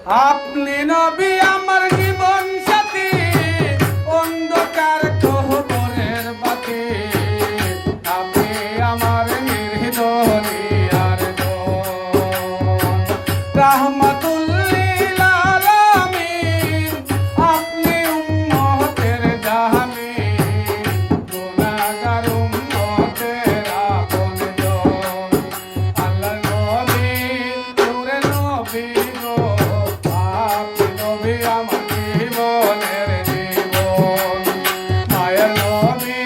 আপনি নবী আমার জীবন সাথী, অন্ধকার কবরের বাতি, আপনি আমার নির্দোষী আর রাহমাতুল লিল আলামিন, আপনি উম্মতের জামিন, গুনাহগার উম্মতের আপনজন। আল্লাহ নবী নূরে নবী গো, আপনি নবী আমার জীবনের জীবন। মায়ার নবী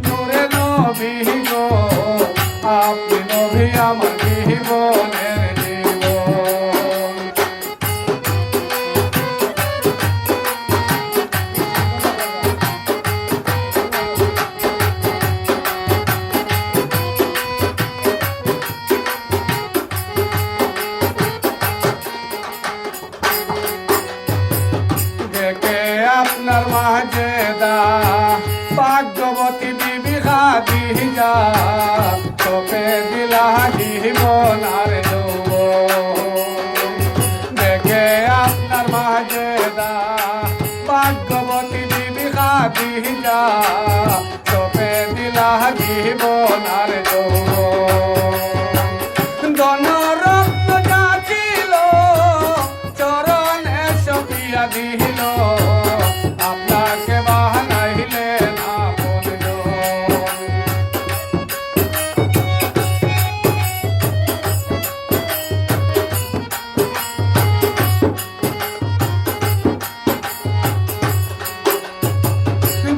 নূরে নবী গো, আপনি নবী আমার জীবনের জীবন। দেখে আপনার মাঝেদা ভাগ্যবতী বিবি খাদিজা, তোকে দিলা জীবন আর যৌবন। দেখে আপনার মাঝেদা ভাগ্যবতী বিবি খাদিজা, তোকে দিলা জীবন আর যৌবন। ধনরত্ন যা ছিল চরণে সপিয়া দিল, আপনাকে বানাইলে না বলজন।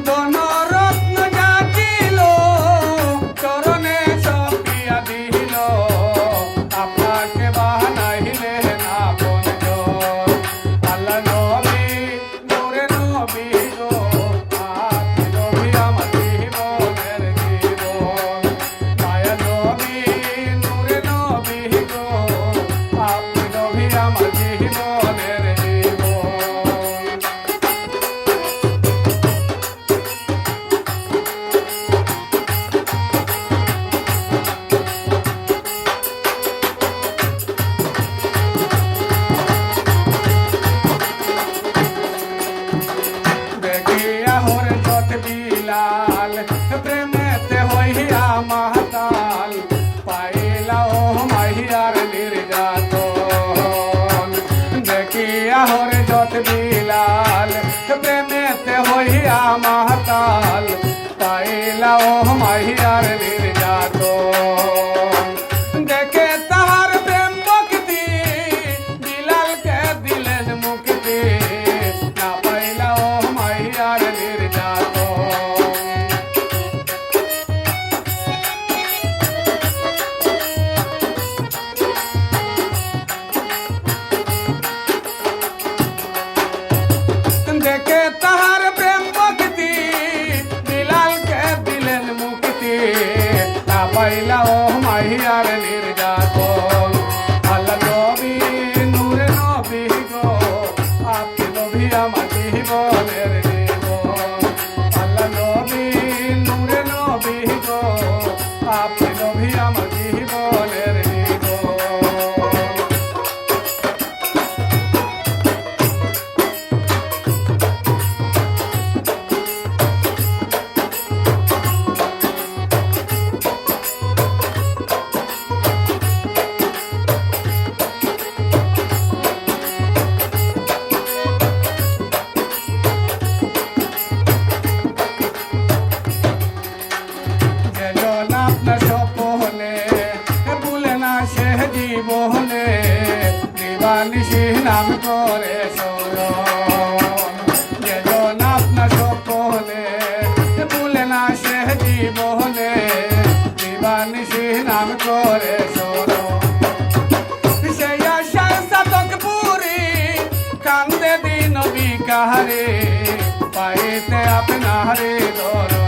ধনরত্ন যা ছিল চরণে সপিয়া দিল, আপনাকে বানাইলে না বলজন। আল্লাহ নবী নূরে নবী গো, আপনি নবী আমার জীবনের জীবন। মায়া নবী নূরে নবী গো, আপনি নবী আমার জীবনের জীবন। দেখিয়া হরজত বিলাল, প্রেমেতে হইয়া মাতাল, পাইলা ও মাহিয়ার নির্যাতন। দেখিয়া হরজত বিলাল, প্রেমেতে হইয়া মাতাল, পাইলা ও মাহিয়ার নির্যাতন। দেখে তাহার প্রেম ভক্তি, বিলালকে দিলেন মুক্তি, না পাইলা ও মাহিয়ার নির্যাতন। দেখে তাহার প্রেম ভক্তি, বিলালকে দিলেন মুক্তি, না পাইলা ও মাহিয়ার নির্যাতন। আল্লাহ নবী নূরে নবী গো, আপনি নবী আমার জীবনের জীবন। আল্লাহ নবী নূরে নবী গো, আপনি নবী আমার জীবনের জীবন। যেজন আপনার স্বপনে ভুলে না সে জীবনে, দিবানিশি নাম করে স্মরণ। যেজন আপনার স্বপনে ভুলে না সে জীবনে, দিবানিশি নাম করে স্মরণ। সেই আশায় সাধক পুরি কান্দে দিন বিকারে, পাইতে আপনারে ধরো।